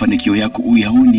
mafanikio yako,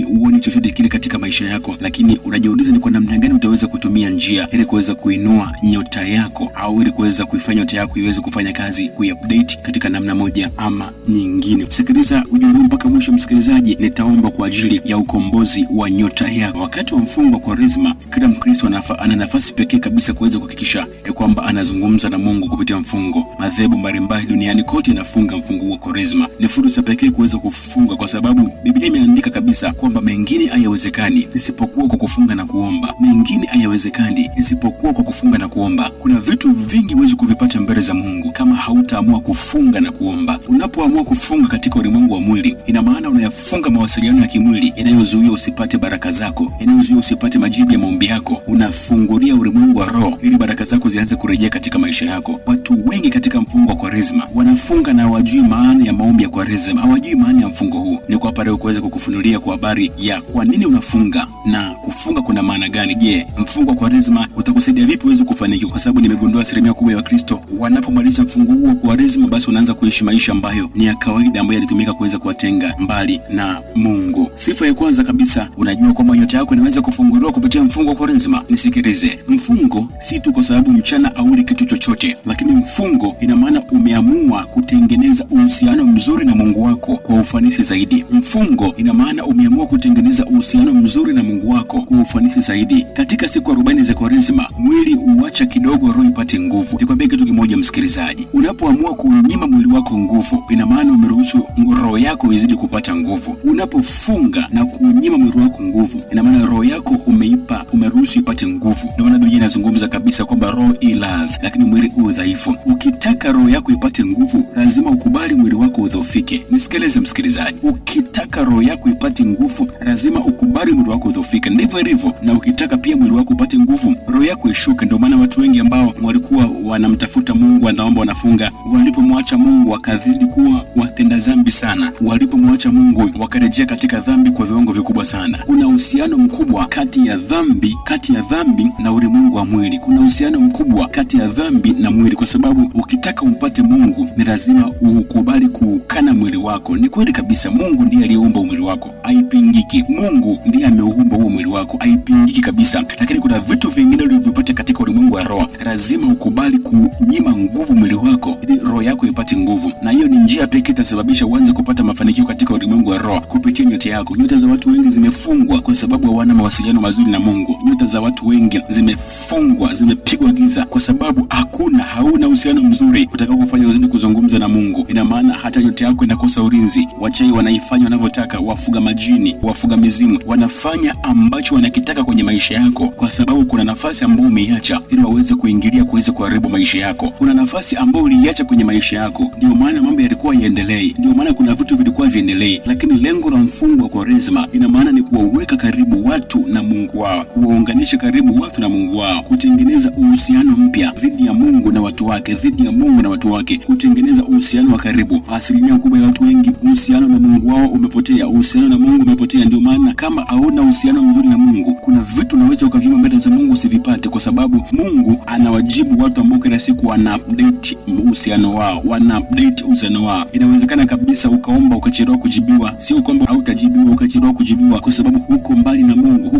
uone chochote kile katika maisha yako, lakini unajiuliza ni kwa namna gani utaweza kutumia njia ili kuweza kuinua nyota yako, au ili kuweza kuifanya nyota yako iweze kufanya kazi, kuiupdate katika namna moja ama nyingine. Sikiliza ujumbe mpaka mwisho msikilizaji, nitaomba kwa ajili ya ukombozi wa nyota yako. Wakati wa mfungo wa Kwaresma, kila Mkristo ana nafasi pekee kabisa kuweza kuhakikisha kwamba anazungumza na Mungu kupitia mfungo. Madhehebu mbalimbali duniani kote yanafunga mfungo wa Kwaresma. Ni fursa pekee kuweza kufunga kwa sababu Biblia imeandika kabisa kwamba mengine hayawezekani isipokuwa kwa kufunga na kuomba. Mengine hayawezekani isipokuwa kwa kufunga na kuomba. Kuna vitu vingi huwezi kuvipata mbele za Mungu kama hautaamua kufunga na kuomba. Unapoamua kufunga katika ulimwengu wa mwili, ina maana unayafunga mawasiliano ya kimwili yanayozuia usipate baraka zako, yanayozuia usipate majibu ya maombi yako. Unafungulia ulimwengu wa roho ili baraka zako zianze kurejea katika maisha yako. Watu wengi katika mfungo wa Kwaresma wanafunga na hawajui maana ya maombi ya Kwaresma, hawajui maana ya mfungo huu. Niko hapa leo kuweza kukufunulia kwa habari ya kwa nini unafunga na kufunga kuna maana gani. Je, mfungo wa Kwaresma utakusaidia vipi uweze kufanikiwa? Kwa sababu nimegundua asilimia kubwa ya Wakristo wanapomaliza mfungo huu wa Kwaresma, basi wanaanza kuishi maisha ambayo ni ya kawaida, ambayo yalitumika kuweza kuwatenga mbali na Mungu. Sifa ya kwanza kabisa, unajua kwamba nyota yako inaweza kufunguliwa kupitia mfungo wa Kwaresma. Nisikilize, mfungo si tu kwa sababu mchana auli kitu chochote, lakini mfungo ina maana umeamua kutengeneza uhusiano mzuri na Mungu wako kwa ufanisi zaidi. Mfungo ina maana umeamua kutengeneza uhusiano mzuri na Mungu wako kwa ufanisi zaidi. Katika siku 40 za Kwaresma, mwili uacha kidogo, roho ipate nguvu. Nikwambia kitu kimoja msikilizaji, unapoamua kunyima mwili wako nguvu, ina maana umeruhusu roho yako izidi kupata nguvu. Unapofunga na kunyima mwili wako nguvu, ina maana roho yako umeruhusu ipate nguvu. Ndio maana Biblia inazungumza kabisa kwamba roho ilazi lakini mwili udhaifu. Ukitaka roho yako ipate nguvu, lazima ukubali mwili wako udhoofike. Nisikilize msikilizaji, ukitaka roho yako ipate nguvu, lazima ukubali mwili wako udhoofike. Ndivyo ilivyo. Na ukitaka pia mwili wako upate nguvu, roho yako ishuke. Ndio maana watu wengi ambao walikuwa wanamtafuta Mungu, wanaomba, wanafunga, walipomwacha Mungu wakazidi kuwa watenda dhambi sana. Walipomwacha Mungu wakarejea katika dhambi kwa viwango vikubwa sana. Kuna uhusiano mkubwa kati ya dhambi na ulimwengu wa mwili. Kuna uhusiano mkubwa kati ya dhambi na mwili, kwa sababu ukitaka umpate Mungu ni lazima ukubali kuukana mwili wako. Ni kweli kabisa, Mungu ndiye aliyeumba mwili wako, haipingiki. Mungu ndiye ameumba huo mwili wako, haipingiki kabisa. Lakini kuna vitu vingine ulivyopata katika ulimwengu wa roho, lazima ukubali kunyima nguvu mwili wako ili roho yako ipate nguvu. Na hiyo ni njia pekee itasababisha uanze kupata mafanikio katika ulimwengu wa roho kupitia nyota yako. Nyota za watu wengi zimefungwa kwa sababu hawana mawasiliano mazuri na Mungu. Nyota za watu wengi zimefungwa, zimepigwa giza kwa sababu hauna uhusiano mzuri utakao kufanya uzidi kuzungumza na Mungu. Ina maana hata nyota yako inakosa ulinzi. Wachai wanaifanya wanavyotaka, wafuga majini, wafuga mizimu wanafanya ambacho wanakitaka kwenye maisha yako, kwa sababu kuna nafasi ambayo umeiacha ili waweze kuingilia, kuweza kuharibu maisha yako. Kuna nafasi ambayo uliacha kwenye maisha yako, ndio maana mambo yalikuwa yaendelee, ndio maana kuna vitu vilikuwa viendelee. Lakini lengo la mfungo wa Kwaresma ina maana ni kuwaweka karibu watu na Mungu wao, kuwaunganisha karibu watu na Mungu wao, kutengeneza uhusiano mpya dhidi ya Mungu na watu wake, dhidi ya Mungu na watu wake, kutengeneza uhusiano wa karibu. Asilimia kubwa ya watu wengi uhusiano na Mungu wao umepotea, uhusiano na Mungu umepotea. Ndio maana kama hauna uhusiano mzuri na Mungu, kuna vitu unaweza ukaviomba mbele za Mungu usivipate, kwa sababu Mungu anawajibu watu ambao kila siku wana update uhusiano wao, Inawezekana kabisa ukaomba ukachelewa kujibiwa. Sio kwamba hautajibiwa, ukachelewa kujibiwa kwa sababu uko mbali na Mungu,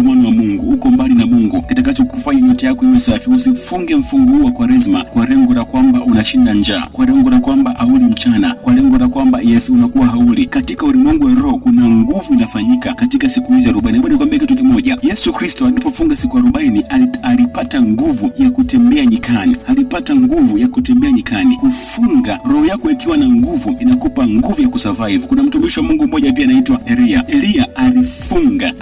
mwana wa Mungu, uko mbali na Mungu. Kitakachokufanya nyota yako iwe safi, usifunge mfungo huu wa Kwaresma kwa lengo la kwamba unashinda njaa, kwa lengo la kwamba hauli mchana, kwa lengo la kwamba unakuwa hauli. Katika ulimwengu wa roho kuna nguvu inafanyika katika siku hizi 40. Hebu nikwambie kitu kimoja. Yesu Kristo alipofunga siku 40 alipata nguvu ya kutembea nyikani. Kufunga, roho yako ikiwa na nguvu, inakupa nguvu ya kusurvive. Kuna mtumishi wa Mungu mmoja pia anaitwa Elia alifunga.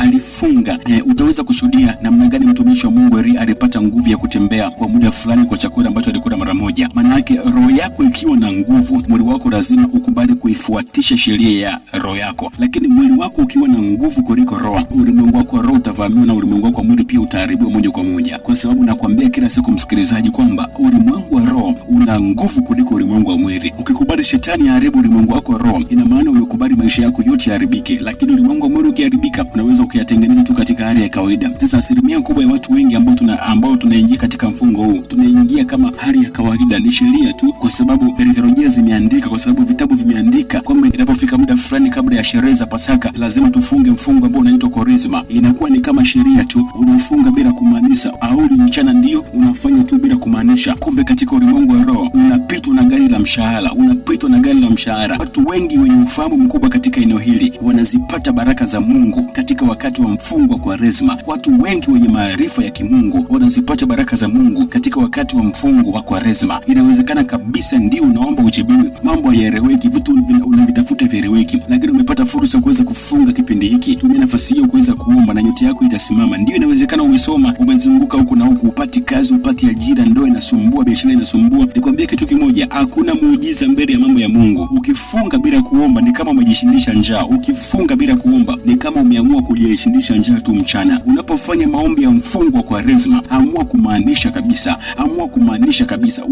Utaweza kushuhudia namna gani mtumishi wa Mungu Elia alipata nguvu ya kutembea kwa muda fulani kwa chakula ambacho alikula mara moja. Maana yake roho yako ikiwa na nguvu, mwili wako lazima ukubali kuifuatisha sheria ya roho yako. Lakini mwili wako ukiwa na nguvu kuliko roho, ulimwengu wako wa roho utavamiwa na ulimwengu wako wa mwili pia utaharibiwa moja kwa moja. Kwa sababu nakwambia kila siku msikilizaji kwamba ulimwengu wa roho una nguvu kuliko ulimwengu wa mwili. Ukikubali shetani aharibu ulimwengu wako wa roho, ina maana umekubali maisha yako yote yaharibike. Lakini ulimwengu wa mwili ukiharibika, unaweza ukayatengeneza tu katika hali ya kawaida. Sasa asilimia kubwa ya watu wengi ambao tunaingia katika mfungo huu, tunaingia kama hali ya kawaida, ni sheria tu, kwa sababu liturujia zimeandika, kwa sababu vitabu vimeandika kwamba inapofika muda fulani kabla ya sherehe za Pasaka lazima tufunge mfungo ambao unaitwa Kwaresma. Inakuwa ni kama sheria tu, unafunga bila kumaanisha, au mchana ndio unafanya tu bila kumaanisha. Kumbe katika ulimwengu wa roho unapitwa na gari la mshahara, unapitwa na gari la mshahara. Watu wengi wenye ufahamu mkubwa katika eneo hili wanazipata baraka za Mungu katika wakati wa mfungo wa Kwaresma. Watu wengi wenye maarifa ya kimungu wanazipata baraka za Mungu katika wakati wa mfungo wa Kwaresma. Inawezekana kabisa ndio unaomba ujibiwe, mambo hayaeleweki, vitu unavitafuta vieleweki, lakini umepata fursa kuweza kufunga kipindi hiki. Tumia nafasi hiyo kuweza kuomba na nyota yako itasimama. Ndio inawezekana umesoma, umezunguka huko na huko, upati kazi, upati ajira, ndoa inasumbua, biashara inasumbua. Nikwambie kitu kimoja, hakuna muujiza mbele ya mambo ya Mungu. Ukifunga bila kuomba ni kama umejishindisha njaa. Ukifunga bila kuomba ni kama umeamua kujishindisha njaa tu mchana. Unapofanya maombi ya mfungo wa Kwaresma, amua kumaanisha kabisa, amua kumaanisha kabisa.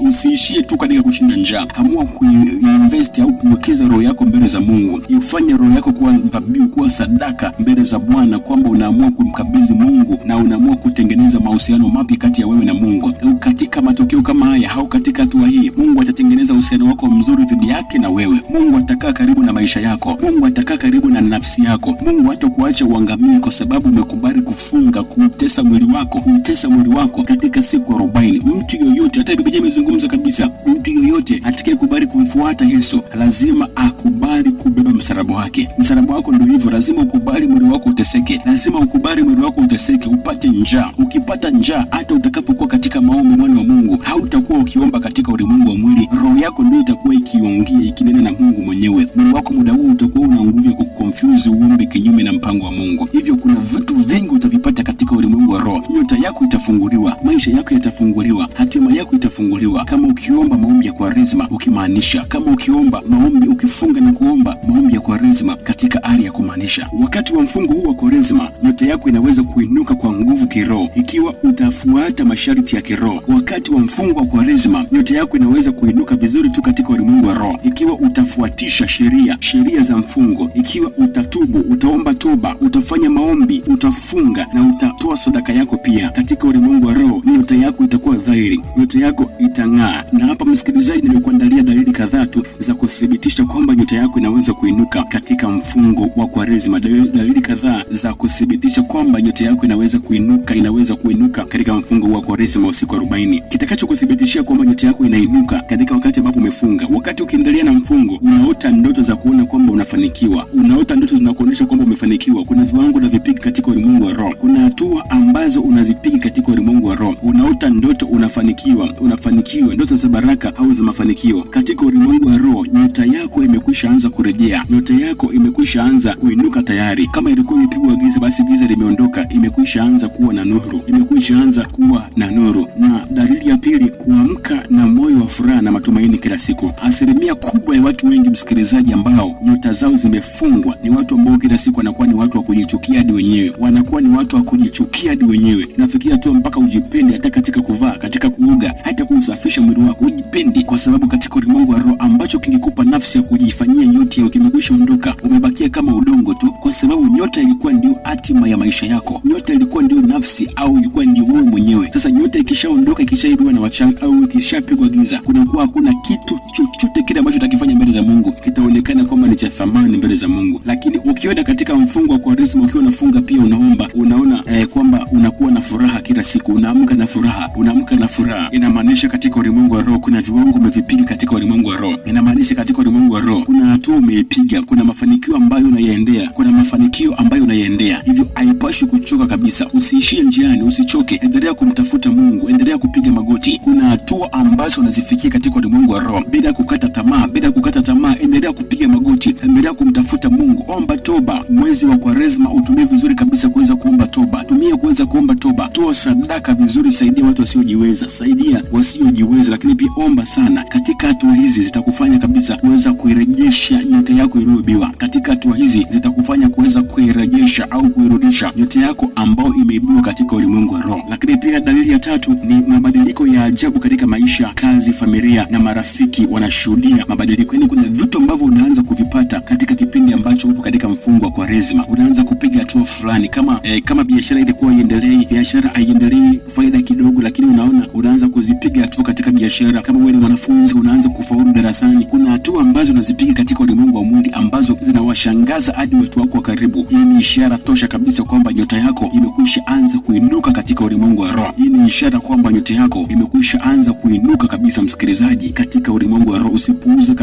Usiishie tu katika kushinda njaa. Amua kuinvest au kuwekeza roho yako mbele za Mungu. Ifanye roho yako kuwa dhabihu, kuwa sadaka mbele za Bwana, kwamba unaamua kumkabidhi Mungu na unaamua kutengeneza mahusiano mapya kati ya wewe na Mungu. Katika matokeo kama haya au katika hatua hii, Mungu atatengeneza uhusiano wako mzuri dhidi yake na wewe. Mungu atakaa karibu na maisha yako. Mungu atakaa karibu na nafsi yako. Mungu hatakuacha uangamie kwa sababu umekubali kufunga, kutesa mwili wako katika siku 40. Mtu yoyote, hata Biblia imezungumza kabisa, mtu yoyote atakayekubali kumfuata Yesu lazima akubali kubeba msalaba wake. Msalaba wako ndio hivyo, lazima ukubali mwili wako uteseke. Lazima ukubali mwili wako uteseke, upate njaa. Ukipata njaa, hata utakapokuwa katika maombi, mwana wa Mungu, hautakuwa ukiomba katika ulimwengu wa mwili. Roho yako ndio itakuwa ikiongea, ikinena na Mungu mwenyewe. Mwili wako muda huu utakuwa una nguvu ya kuconfuse uombe kinyume na mpango wa Mungu. Hivyo kuna vitu vingi utavipata katika ulimwengu wa roho. Nyota yako itafunguliwa, maisha yako yatafunguliwa, hatima yako itafunguliwa kama ukiomba maombi ya Kwaresma ukimaanisha, kama ukiomba maombi, ukifunga na kuomba maombi ya Kwaresma katika hali ya kumaanisha. Wakati wa mfungo huu wa Kwaresma, nyota yako inaweza kuinuka kwa nguvu kiroho ikiwa utafuata masharti ya kiroho. Wakati wa mfungo wa Kwaresma, nyota yako inaweza kuinuka vizuri tu katika ulimwengu wa roho ikiwa utafuatisha sheria za mfungo, ikiwa utatubu, utaomba toba, utafanya maombi, utafunga na utatoa sadaka yako pia. Katika ulimwengu wa roho, nyota yako itakuwa dhahiri, nyota yako itang'aa. Na hapa msikilizaji, nimekuandalia dalili kadhaa tu za kuthibitisha kwamba nyota yako inaweza kuinuka katika mfungo wa Kwaresma. Dalili kadhaa za kuthibitisha kwamba nyota yako inaweza kuinuka katika mfungo wa Kwaresma usiku 40. Kitakachokuthibitishia kwamba nyota yako inainuka katika wakati ambapo umefunga, wakati ukiendelea na mfungo, unaota ndoto za kuona kwamba unafanikiwa. Unaota ndoto zinakuonyesha kwamba umefanikiwa. Kuna viwango na vipiki katika ulimwengu wa roho. Kuna hatua ambazo unazipiga katika ulimwengu wa roho. Unaota ndoto unafanikiwa, ndoto za baraka au za mafanikio. Katika ulimwengu wa roho, nyota yako imekwisha anza kurejea. Nyota yako imekwisha anza kuinuka tayari. Kama ilikuwa imepigwa giza, basi giza limeondoka, imekwisha anza kuwa na nuru. Na dalili ya pili, kuamka na moyo wa furaha na matumaini kila siku. Asilimia kubwa ya watu wengi, msikilizaji, ambao nyota zao zimefungwa ni watu ambao kila siku wanakuwa ni watu wa kujichukia hadi wenyewe. Nafikiria tu mpaka ujipende, hata katika kuvaa, katika kuoga, hata kusafisha mwili wako ujipende, kwa sababu katika ulimwengu wa roho ambacho kingekupa nafsi ya kujifanyia yote yao kimekwisha ondoka. Umebakia kama udongo tu, kwa sababu nyota ilikuwa ndio hatima ya maisha yako. Nyota ilikuwa ndio nafsi, au ilikuwa ndio wewe mwenyewe. Sasa nyota ikishaondoka, ikishaibiwa na wachawi au ikishapigwa giza, kunakuwa hakuna kitu chochote kile ambacho utakifanya mbele za Mungu kitaonekana kwamba ni cha thamani mbele za Mungu. Lakini ukienda katika mfungo wa Kwaresma, ukiwa unafunga pia unaomba, unaona kwamba unakuwa na furaha kila siku, unaamka na furaha. Inamaanisha katika ulimwengu wa roho kuna viwango umevipiga katika ulimwengu wa roho. Inamaanisha katika ulimwengu wa roho kuna hatua umeipiga, kuna mafanikio ambayo unayaendea. Hivyo haipashi kuchoka kabisa. Usiishie njiani, usichoke. Endelea kumtafuta Mungu, endelea kupiga magoti. Kuna hatua ambazo unazifikia katika ulimwengu wa roho bila kukata tamaa. Endelea kupiga magoti, endelea kumtafuta Mungu, omba toba. Mwezi wa Kwaresma utumie vizuri kabisa kuweza kuomba toba. Tumia kuweza kuomba toba. Toa sadaka vizuri, saidia watu wasiojiweza. Lakini pia omba sana. Katika hatua hizi zitakufanya kabisa kuweza kuirejesha nyota yako iliyoibiwa. Katika hatua hizi zitakufanya kuweza kuirejesha au kuirudisha nyota yako ambayo imeibiwa katika ulimwengu wa roho. Lakini pia dalili ya tatu ni mabadiliko ya ajabu katika maisha, kazi, familia na marafiki wanashuhudia mabadiliko. Yaani kuna vitu ambavyo unaanza kuvipata katika kipindi ambacho upo katika mfungo wa Kwaresma. Unaanza kupiga hatua fulani, kama biashara ilikuwa haiendelei, faida kidogo, lakini unaanza kuzipiga hatua katika biashara. Kama wewe ni mwanafunzi unaanza kufaulu darasani. Kuna hatua ambazo unazipiga katika ulimwengu wa mwili ambazo zinawashangaza hadi watu wako wa karibu. Hii ni ishara tosha kabisa kwamba nyota yako imekwisha anza kuinuka katika ulimwengu wa roho. Hii ni ishara kwamba nyota yako imekwisha anza kuinuka kabisa, msikilizaji, katika ulimwengu wa roho. Usipuuze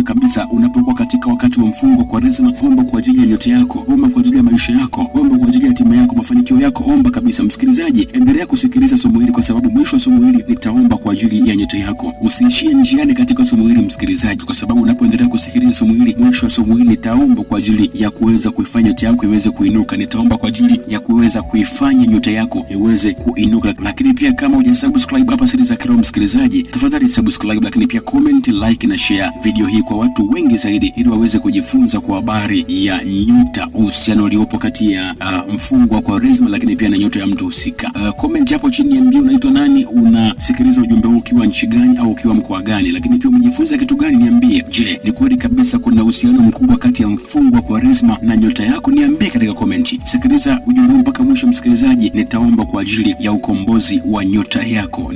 kabisa unapokuwa katika wakati wa mfungo wa Kwaresma. Omba kwa ajili ya nyota yako, omba kwa ajili ya maisha yako, omba kwa ajili ya hatima yako, mafanikio yako, omba kabisa. Msikilizaji, endelea kusikiliza somo hili kwa sababu mwisho wa somo hili nitaomba kwa ajili ya nyota yako. Usiishie njiani katika somo hili, msikilizaji, kwa sababu unapoendelea kusikiliza somo hili, mwisho wa somo hili nitaomba kwa ajili ya kuweza kuifanya nyota yako iweze kuinuka. Nitaomba kwa ajili ya kuweza kuifanya nyota yako iweze kuinuka. Lakini pia kama hujasubscribe hapa Siri za Kiroho, msikilizaji, tafadhali subscribe, lakini pia comment, like na share video hii kwa watu wengi zaidi ili waweze kujifunza kwa habari ya nyota, uhusiano uliopo kati ya mfungo wa Kwaresma lakini pia na nyota ya mtu husika. Comment hapo chini, niambie unaitwa nani, unasikiliza ujumbe huu ukiwa nchi gani au ukiwa mkoa gani, lakini pia umejifunza kitu gani, niambie. Je, ni kweli kabisa kuna uhusiano mkubwa kati ya mfungo wa Kwaresma na nyota yako? Niambie katika comment. Sikiliza ujumbe huu mpaka mwisho, msikilizaji. Nitaomba kwa ajili ya ukombozi wa nyota yako.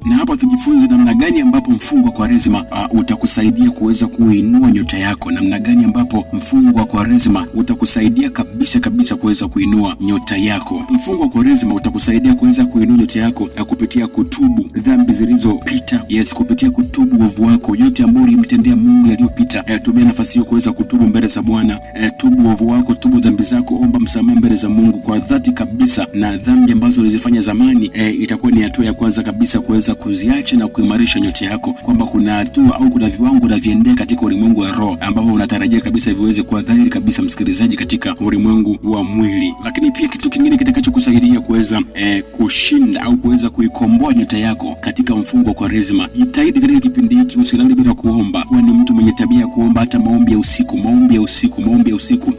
Na hapa tujifunze namna gani ambapo mfungo wa Kwaresma utakusaidia kuweza kuinua nyota yako. Namna gani ambapo mfungo wa Kwaresma utakusaidia kabisa kuweza kuinua nyota yako. Mfungo wa Kwaresma utakusaidia kuweza kuinua nyota yako kupitia kutubu dhambi zilizopita. Yes, kupitia kutubu uovu wako yote ambao ulimtendea Mungu yaliyopita. Tumia nafasi hiyo kuweza kutubu mbele za Bwana. Tubu uovu wako, tubu dhambi zako, omba msamaha mbele za Mungu kwa dhati kabisa, na dhambi ambazo ulizifanya zamani itakuwa ni hatua ya kwanza kabisa kuweza kuziacha na kuimarisha nyota yako, kwamba kuna hatua au kuna viwango unaviendea katika ulimwengu wa roho ambavyo unatarajia kabisa viweze kuwa dhahiri kabisa, msikilizaji, katika ulimwengu wa mwili. Lakini pia kitu kingine kitakachokusaidia kuweza kushinda au kuweza kuikomboa nyota yako katika mfungo wa Kwaresma, jitahidi katika kipindi hiki usilale bila kuomba. Kuwa ni mtu mwenye tabia ya kuomba, hata maombi ya usiku.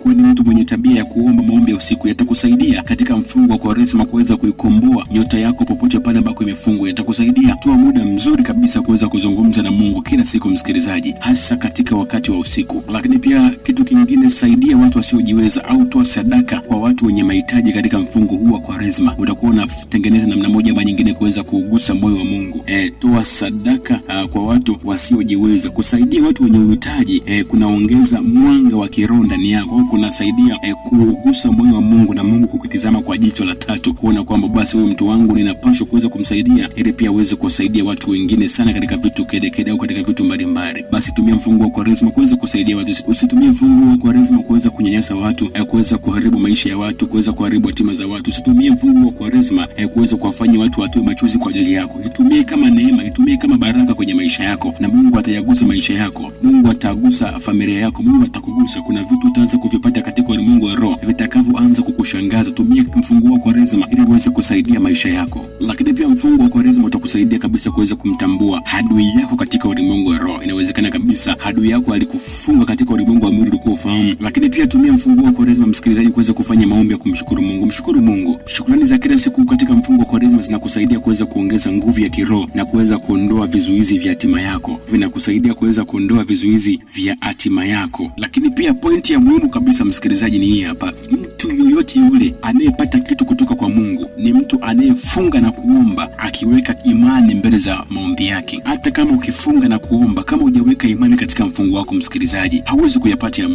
Kuwa ni mtu mwenye tabia ya kuomba maombi ya usiku. Yatakusaidia katika mfungo wa Kwaresma kuweza kuikomboa nyota yako popote pale ambako imefungwa. Yatakusaidia. Toa muda mzuri kabisa kuweza kuzungumza na Mungu kila siku, msikilizaji, hasa katika wakati wa usiku. Lakini pia kitu kingine, saidia watu wasiojiweza au toa sadaka kwa watu wenye mahitaji katika mfungo huu wa Kwaresma. Utakuwa unatengeneza namna moja ama nyingine kuweza kuugusa moyo wa Mungu. Toa sadaka kwa watu wasiojiweza. Kusaidia watu wenye uhitaji kunaongeza mwanga wa kiroho ndani yako. Kunasaidia kuugusa moyo wa Mungu na Mungu kukutizama kwa jicho la tatu, kuona kwamba basi huyu mtu wangu ninapaswa kuweza kumsaidia ili pia aweze kuwasaidia watu wengine sana katika vitu kedekede au katika vitu mbalimbali. Basi tumia mfungo wa Kwaresma kuweza kusaidia watu. Usitumie mfungo wa Kwaresma kuweza kunyanyasa watu, kuweza kuharibu maisha ya watu, kuweza kuharibu hatima za watu. Usitumie mfungo wa Kwaresma kuweza kuwafanya watu watoe machozi kwa ajili yako. Itumie kama neema, itumie kama baraka kwenye maisha yako, na Mungu atayagusa maisha yako. Mungu atagusa familia yako, Mungu atakugusa. Kuna vitu utaanza kuvipata katika ulimwengu wa roho vitakavyoanza kukushangaza. Tumia mfungo wa Kwaresma ili uweze kusaidia maisha yako. Lakini pia mfungo wa Kwaresma utakusaidia kabisa kuweza kumtambua adui yako katika ulimwengu wa roho. Inawezekana kabisa adui yako alikufunga katika ulimwengu wa mwili ulikuwa ufahamu. Lakini pia tumia mfungo wa Kwaresma, msikilizaji, kuweza kufanya maombi ya kumshukuru Mungu. Mshukuru Mungu. Shukrani za kila siku katika mfungo wa Kwaresma zinakusaidia kuweza kuongeza nguvu ya kiroho na kuweza kuondoa vizuizi vya hatima yako. Vinakusaidia kuweza kuondoa vizuizi vya hatima yako. Lakini pia pointi ya muhimu kabisa, msikilizaji, ni hii hapa. Mtu yoyote yule anayepata kitu kutoka kwa Mungu ni mtu anayefunga na kuomba akiweka imani mbele za maombi yake. Hata kama ukifunga na kuomba, kama hujaweka imani katika mfungo wako, msikilizaji, hauwezi kuyapatia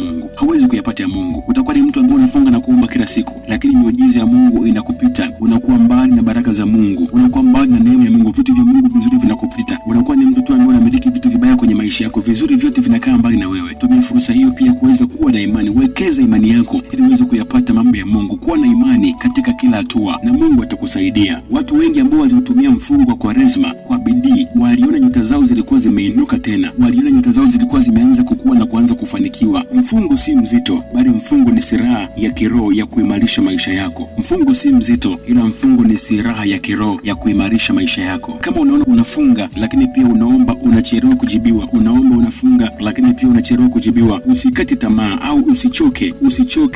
Mungu. Utakuwa ni mtu ambaye unafunga na kuomba kila siku, lakini miujiza ya Mungu inakupita. Unakuwa mbali na baraka za Mungu, unakuwa mbali na neema ya Mungu. Vitu vya Mungu vizuri vinakupita. Unakuwa ni mtu tu ambaye unamiliki vitu vibaya kwenye maisha yako, vizuri vyote vinakaa mbali na wewe. Tumia utumie fursa hiyo pia kuweza kuwa na imani. Wekeza imani yako ili uweze kuyapata mambo ya Mungu. Kuwa na imani katika kila hatua na Mungu atakusaidia. Watu wengi ambao waliotumia mfungo wa Kwaresma kwa bidii waliona nyota zao zilikuwa zimeinuka tena, waliona nyota zao zilikuwa zimeanza kukua na kuanza kufanikiwa. Mfungo si mzito, bali mfungo ni silaha ya kiroho ya kuimarisha maisha yako. Mfungo si mzito, ila mfungo ni silaha ya kiroho ya kuimarisha maisha yako. Kama unaona unafunga lakini pia unaomba unachelewa kujibiwa, unaomba unafunga lakini pia unachelewa kujibiwa, usikate tamaa au usichoke.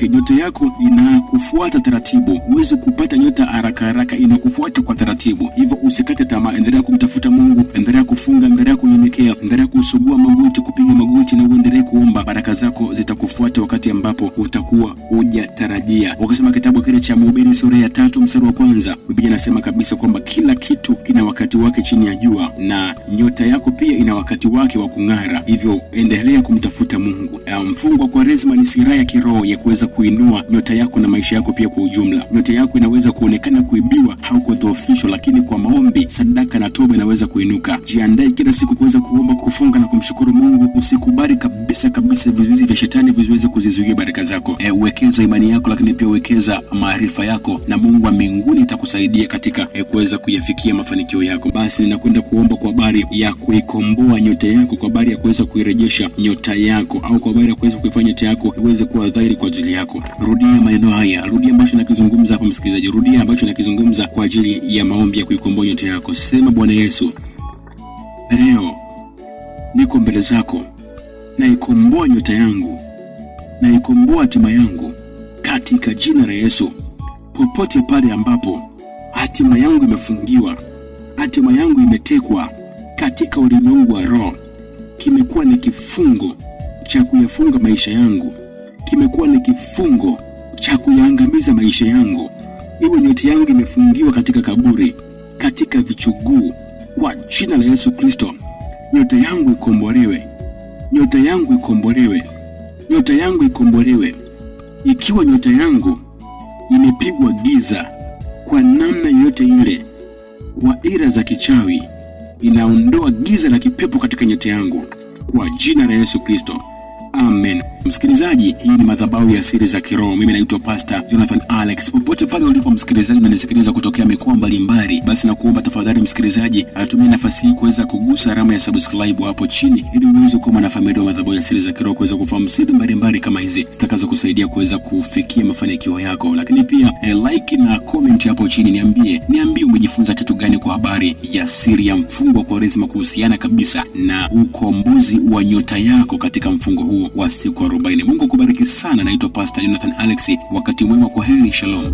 Nyota yako inakufuata taratibu. Huwezi kupata nyota haraka, inakufuata kwa taratibu. Hivyo usikate tamaa, endelea kumtafuta Mungu, endelea kufunga, endelea kunyenyekea, endelea kusugua magoti, kupiga magoti na uendelee kuomba. Baraka zako zitakufuata wakati ambapo utakuwa hujatarajia. Ukisoma kitabu kile cha Mhubiri sura ya 3 mstari wa 1, Biblia inasema kabisa kwamba kila kitu kina wakati wake chini ya jua, na nyota yako pia ina wakati wake wa kung'ara. Hivyo endelea kumtafuta Mungu. Mfungo wa Kwaresma ni silaha ya kiroho ya kuweza kuinua nyota yako na maisha yako pia kwa ujumla. Nyota yako inaweza kuonekana kuibiwa au kudhoofishwa, lakini kwa maombi, sadaka na toba inaweza kuinuka. Jiandae kila siku kuweza kuomba, kufunga na kumshukuru Mungu. Usikubali kabisa vizuizi vya shetani viziweze kuzizuia baraka zako. Wekeza imani yako, lakini pia wekeza maarifa yako, na Mungu wa mbinguni atakusaidia katika kuweza kuyafikia mafanikio yako. Basi ninakwenda kuomba kwa habari ya kuikomboa nyota yako, kwa habari ya kuweza kuirejesha nyota yako, au kwa habari ya kuweza kuifanya nyota yako iweze kuwa dhahiri kwa ajili yako. Rudia maneno haya, rudia ambacho nakizungumza hapa msikilizaji, rudia ambacho nakizungumza kwa ajili ya maombi ya kuikomboa nyota yako. Sema: Bwana Yesu, leo niko mbele zako, naikomboa nyota yangu, naikomboa hatima yangu katika jina la Yesu. Popote pale ambapo hatima yangu imefungiwa, hatima yangu imetekwa katika ulimwengu wa roho, kimekuwa ni kifungo cha kuyafunga maisha yangu, kimekuwa ni kifungo cha kuyaangamiza maisha yangu. Iwe nyota yangu imefungiwa katika kaburi, katika vichuguu, kwa jina la Yesu Kristo, nyota yangu ikombolewe, nyota yangu ikombolewe, nyota yangu ikombolewe. Ikiwa nyota yangu imepigwa giza kwa namna yoyote ile, kwa ila za kichawi, inaondoa giza la kipepo katika nyota yangu kwa jina la Yesu Kristo. Amen. Msikilizaji, hii ni madhabahu ya siri za kiroho. Mimi naitwa Pastor Jonathan Alex. Popote pale ulipo msikilizaji, unanisikiliza kutokea mikoa mbalimbali, basi nakuomba tafadhali msikilizaji, atumie nafasi hii kuweza kugusa alama ya subscribe hapo chini, ili uweze kuwa mwanafamilia wa madhabahu ya siri za kiroho, kuweza kufahamu siri mbalimbali kama hizi zitakazo kusaidia kuweza kufikia mafanikio yako. Lakini pia like na comment hapo chini, niambie umejifunza kitu gani kwa habari ya siri ya mfungo wa Kwaresma kuhusiana kabisa na ukombozi wa nyota yako katika mfungo huu wa siku 40. Mungu akubariki sana. Naitwa Pastor Jonathan Alex. Wakati mwema, kwa heri, shalom.